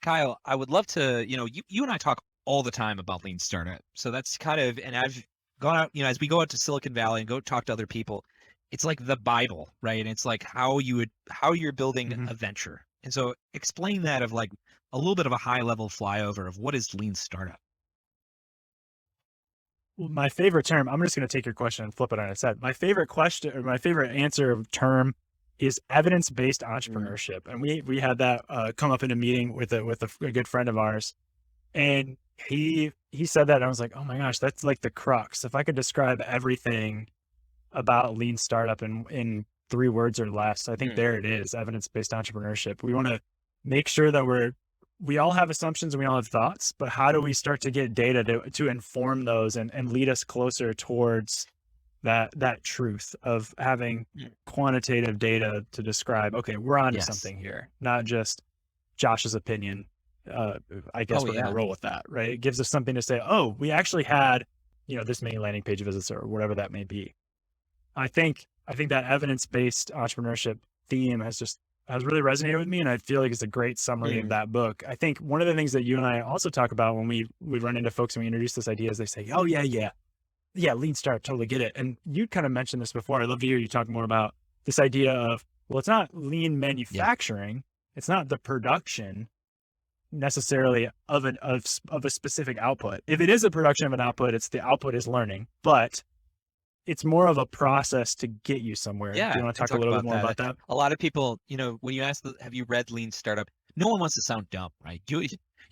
Kyle, I would love to, you and I talk all the time about lean startup. So that's kind of, and I've gone out, as we go out to Silicon Valley and go talk to other people, it's like the Bible, right? And it's like how you're building Mhm. a venture. And so explain that of like a little bit of a high level flyover of what is lean startup. Well, my favorite term, I'm just going to take your question and flip it on its head. My favorite question or my favorite answer of term is evidence-based Mm, entrepreneurship. And we had that come up in a meeting with a good friend of ours. And he said that and I was like, oh my gosh, that's like the crux. If I could describe everything about lean startup in 3 words or less, I think mm, there it is, evidence-based entrepreneurship. We want to make sure that we all have assumptions and we all have thoughts, but how do we start to get data to inform those and lead us closer towards that truth of having mm. quantitative data to describe, okay, we're onto Yes. something here, not just Josh's opinion. I Oh guess we're going to yeah. roll with that, right? It gives us something to say, oh, we actually had, this many landing page visits or whatever that may be. I think that evidence-based entrepreneurship theme has really resonated with me, and I feel like it's a great summary of Mm, that book. I think one of the things that you and I also talk about when we run into folks and we introduce this idea is they say, "Oh yeah, lean startup, totally get it." And you kind of mentioned this before. I'd love to hear you talk more about this idea of, well, it's not lean yeah. manufacturing, it's not the production necessarily of a specific output. If it is a production of an output, it's the output is learning, but it's more of a process to get you somewhere. Do Yeah, you want to and talk a talk little bit about more that. about that? A lot of people, when you ask, have you read Lean Startup? No one wants to sound dumb, right? You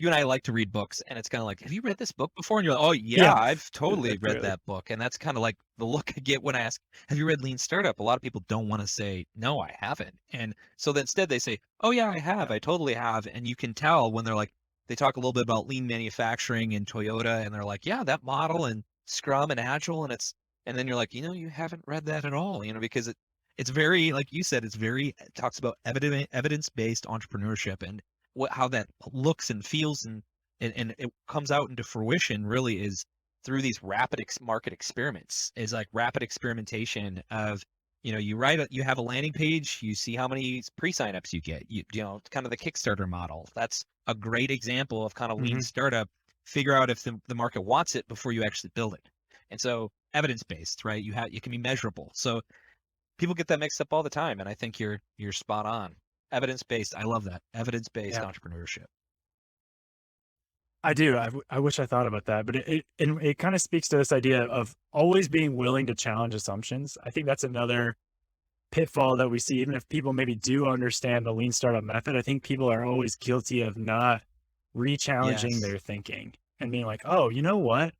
and I like to read books, and it's kind of like, have you read this book before? And you're like, oh yeah, Yeah, I've totally read clearly. that book, and that's kind of like the look I get when I ask, have you read Lean Startup? A lot of people don't want to say, no, I haven't, and so instead they say, oh yeah, I have, Yeah. I totally have, and you can tell when they're like, they talk a little bit about lean manufacturing and Toyota, and they're like, yeah, that model and Scrum and Agile, and then you're like, you haven't read that at all, because it's very, like you said, it talks about evidence-based entrepreneurship and how that looks and feels and it comes out into fruition really is through these rapid market experiments is like rapid experimentation of, you have a landing page, you see how many pre-signups you get, kind of the Kickstarter model. That's a great example of kind of lean Mhm. startup. Figure out if the market wants it before you actually build it. And so evidence-based, right? You can be measurable. So people get that mixed up all the time, and I think you're spot on. Evidence-based, I love that. Evidence-based Yeah. entrepreneurship. I do. I wish I thought about that, but it kind of speaks to this idea of always being willing to challenge assumptions. I think that's another pitfall that we see, even if people maybe do understand the lean startup method. I think people are always guilty of not re-challenging Yes. their thinking and being like, oh, you know what?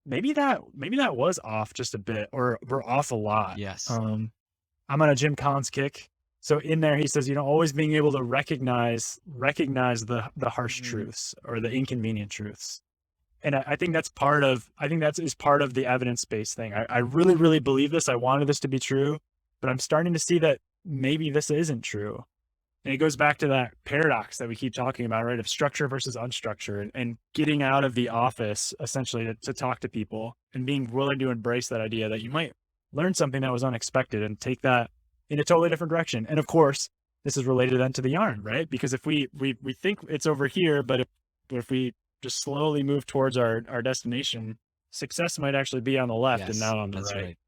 Maybe that was off just a bit, or we're off a lot. Yes. I'm on a Jim Collins kick. So in there, he says, always being able to recognize the harsh Mhm. truths or the inconvenient truths. And I think that is part of the evidence based thing. I really, really believe this. I wanted this to be true, but I'm starting to see that maybe this isn't true. And it goes back to that paradox that we keep talking about, right? Of structure versus unstructured and getting out of the office essentially to talk to people and being willing to embrace that idea that you might learn something that was unexpected and take that in a totally different direction. And of course, this is related then to the yarn, right? Because if we think it's over here, but if we just slowly move towards our destination, success might actually be on the left and Yes, not on the that's right. right.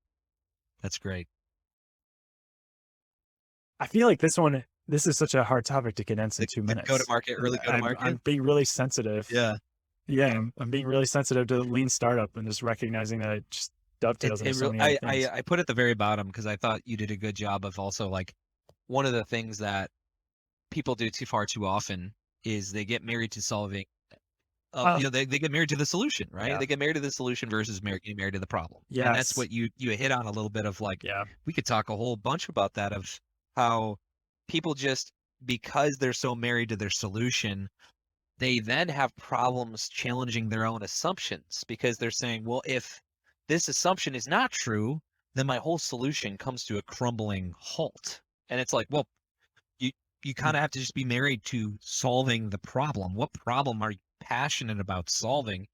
That's great. I feel like this is such a hard topic to condense in The 2 the minutes. go-to-market, early I'm go-to-market? being really sensitive. Yeah. Yeah, I'm being really sensitive to lean startup and just recognizing that it just It dovetails into it so real many other things. I put at the very bottom because I thought you did a good job of also, like, one of the things that people do too far too often is they get married to solving, Oh, they get married to the solution, right? yeah. They get married to the solution versus getting married to the problem. And that's Yes. what you hit on a little bit of, like, Yeah. we could talk a whole bunch about that of how people just, because they're so married to their solution, they then have problems challenging their own assumptions because they're saying, well, if this assumption is not true, then my whole solution comes to a crumbling halt. And it's like, well, you you Mm. kind of have to just be married to solving the problem. What problem are you passionate about solving?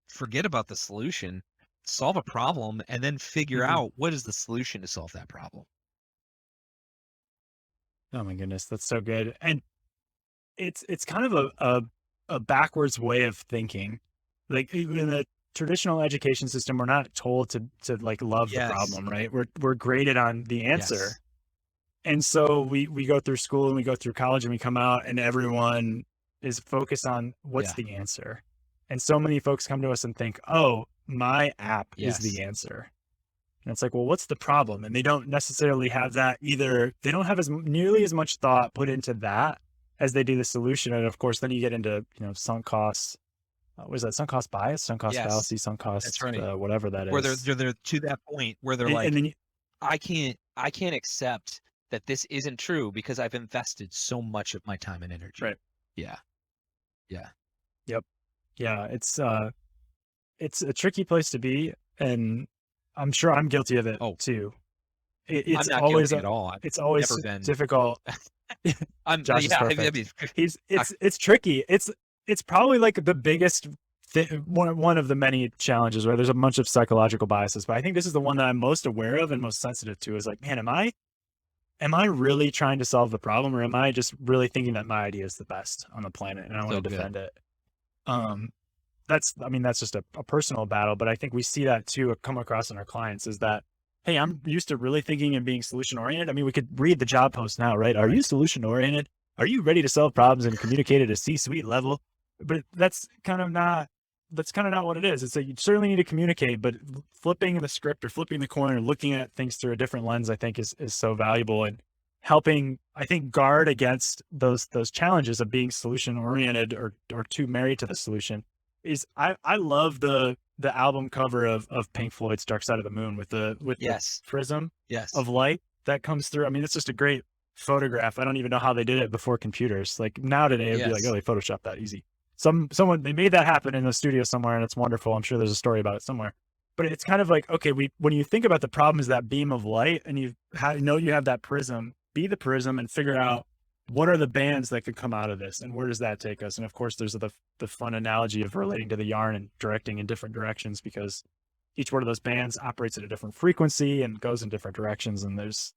Forget about the solution. Solve a problem and then figure Mhm. out what is the solution to solve that problem. Oh my goodness, that's so good. And it's kind of a a backwards way of thinking. Like in the traditional education system, we're not told to like love the Yes. problem, right? We're graded on the answer. Yes. And so we go through school and we go through college and we come out and everyone is focused on what's Yeah. the answer. And so many folks come to us and think, oh, my app is the Yes. answer. And it's like, well, what's the problem? And they don't necessarily have that either. They don't have nearly as much thought put into that as they do the solution. And of course, then you get into, sunk costs. What is that? Sunk cost bias, sunk cost Yes. fallacy, sunk That's cost, right. whatever that Where is. they're to that point where they're And like, then, I can't accept that this isn't true because I've invested so much of my time and energy. right. Yeah. Yeah. Yep. Yeah. It's a tricky place to be. And I'm sure I'm guilty of it Oh, too. I'm not guilty at all. I've It's always never been. difficult. Josh is Yeah. perfect. I It's tricky. It's probably like the biggest one of the many challenges where there's a bunch of psychological biases, but I think this is the one that I'm most aware of and most sensitive to is like, man, am I really trying to solve the problem, or am I just really thinking that my idea is the best on the planet and I want so to good. defend it? That's just a personal battle, but I think we see that too come across in our clients is that, hey, I'm used to really thinking and being solution oriented. I mean, we could read the job post now, right? Are you solution oriented? Are you ready to solve problems and communicate at a C-suite level? But that's kind of not what it is. It's that you certainly need to communicate, but flipping the script or flipping the coin or looking at things through a different lens, I think is so valuable and helping, I think, guard against those challenges of being solution oriented or too married to the solution. I love the album cover of Pink Floyd's Dark Side of the Moon with the Yes. prism Yes. of light that comes through. I mean, it's just a great photograph. I don't even know how they did it before computers. Like now today, it'd be like, Yes. oh, they photoshopped that easy. Someone they made that happen in a studio somewhere, and it's wonderful. I'm sure there's a story about it somewhere. But it's kind of like, okay, when you think about the problem is that beam of light, and you have that prism, be the prism and figure out what are the bands that could come out of this, and where does that take us? And of course, there's the fun analogy of relating to the yarn and directing in different directions because each one of those bands operates at a different frequency and goes in different directions, and there's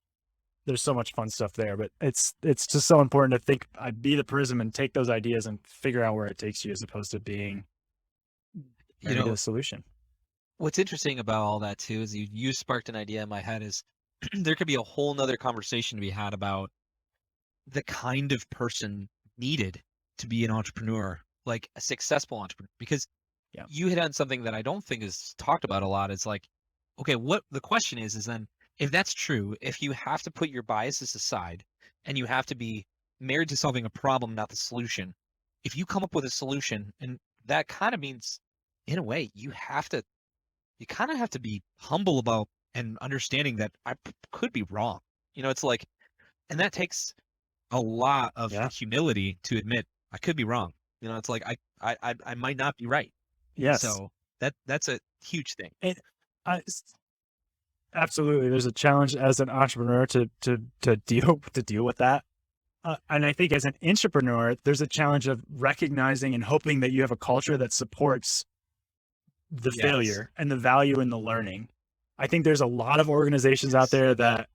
so much fun stuff there. But it's just so important to think, be the prism and take those ideas and figure out where it takes you, as opposed to being married to the solution. What's interesting about all that too is you sparked an idea in my head is there could be a whole nother conversation to be had about the kind of person needed to be an entrepreneur, like a successful entrepreneur, because Yeah. you hit on something that I don't think is talked about a lot. It's like, okay, what the question is then if that's true, if you have to put your biases aside and you have to be married to solving a problem, not the solution, if you come up with a solution, and that kind of means in a way you kind of have to be humble about and understanding that I could be wrong. It's like, and that takes a lot of Yeah. humility to admit I could be wrong. It's like I might not be right. Yes. So that's a huge thing. And absolutely, there's a challenge as an entrepreneur to deal with that. And I think as an intrapreneur, there's a challenge of recognizing and hoping that you have a culture that supports the Yes. failure and the value in the learning. I think there's a lot of organizations out there that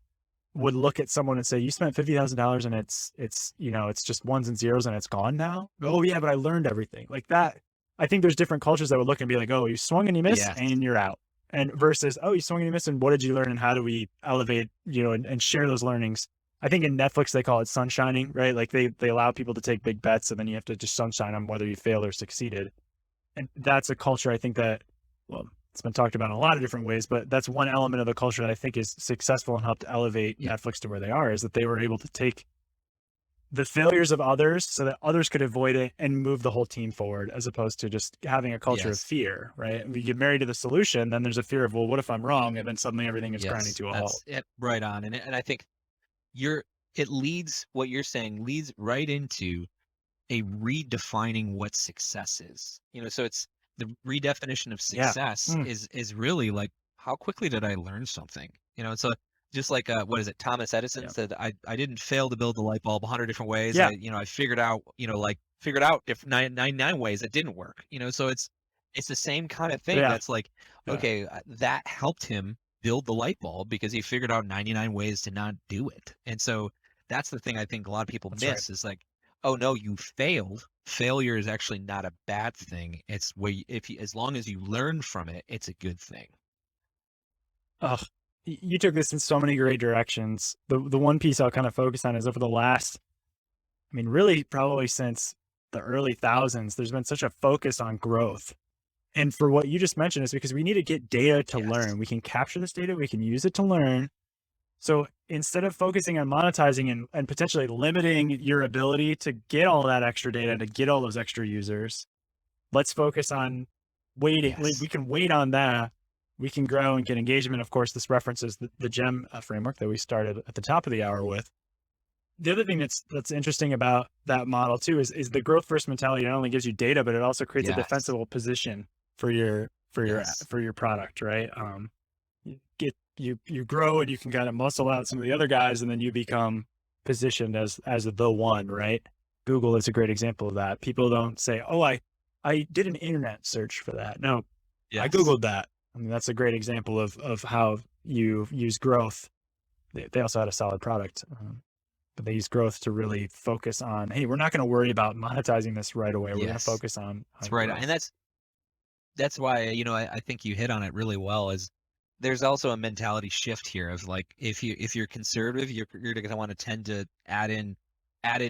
would look at someone and say, you spent $50,000 and it's just ones and zeros and it's gone now. Oh yeah, but I learned everything like that. I think there's different cultures that would look and be like, oh, you swung and you missed Yes. and you're out. And versus, oh, you swung and you missed and what did you learn and how do we elevate, and share those learnings. I think in Netflix, they call it sunshining, right? Like they allow people to take big bets and then you have to just sunshine them whether you failed or succeeded. And that's a culture I think that, well, it's been talked about in a lot of different ways, but that's one element of the culture that I think is successful and helped elevate Netflix to where they are, is that they were able to take the failures of others so that others could avoid it and move the whole team forward, as opposed to just having a culture of fear, right? When you get married to the solution, then there's a fear of, well, what if I'm wrong? And then suddenly everything is grinding to a halt. It, right on. And I think what you're saying leads right into a redefining what success is. So it's the redefinition of success is really like, how quickly did I learn something? It's just like, what is it? Thomas Edison said, I didn't fail to build the light bulb 100 different ways. Yeah. I figured out, figured out if 99 ways it didn't work, so it's the same kind of thing. That's like, okay, that helped him build the light bulb because he figured out 99 ways to not do it. And so that's the thing I think a lot of people miss is like, oh no, you failed. Failure is actually not a bad thing. It's where as long as you learn from it, it's a good thing. Oh, you took this in so many great directions. The one piece I'll kind of focus on is over the last, I mean, really probably since the early thousands, there's been such a focus on growth. And for what you just mentioned is because we need to get data to Yes. learn. We can capture this data, we can use it to learn. So instead of focusing on monetizing and potentially limiting your ability to get all that extra data, to get all those extra users, let's focus on waiting. We Yes. can wait on that. We can grow and get engagement. Of course, this references the GEM framework that we started at the top of the hour with. The other thing that's interesting about that model too is the growth first mentality not only gives you data, but it also creates a Yes. defensible position for your Yes. for your product, right? You grow and you can kind of muscle out some of the other guys, and then you become positioned as the one, right? Google is a great example of that. People don't say, "Oh, I did an internet search for that." No, I Yes. Googled that. I mean, that's a great example of how you use growth. They also had a solid product, but they use growth to really focus on, hey, we're not going to worry about monetizing this right away. We're going to Yes. focus on That's right. And growth. that's why, I think you hit on it really well is there's also a mentality shift here of like if you're conservative, you're gonna want to tend to add in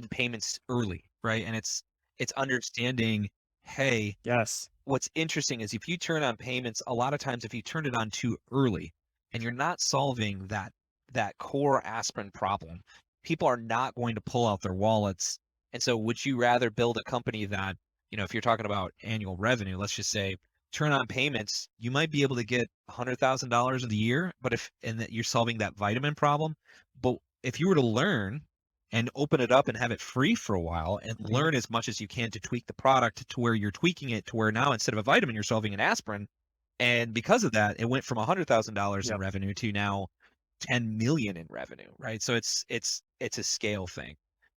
payments early, right? And it's understanding, hey, Yes. what's interesting is if you turn on payments, a lot of times if you turn it on too early and you're not solving that core aspirin problem, people are not going to pull out their wallets. And so would you rather build a company that, if you're talking about annual revenue, let's just say turn on payments, you might be able to get $100,000 a year, but and that you're solving that vitamin problem. But if you were to learn and open it up and have it free for a while and Mhm. learn as much as you can to tweak the product to where you're tweaking it to where now instead of a vitamin, you're solving an aspirin. And because of that, it went from $100,000 in Yep. revenue to now 10 million in revenue, right? So it's a scale thing.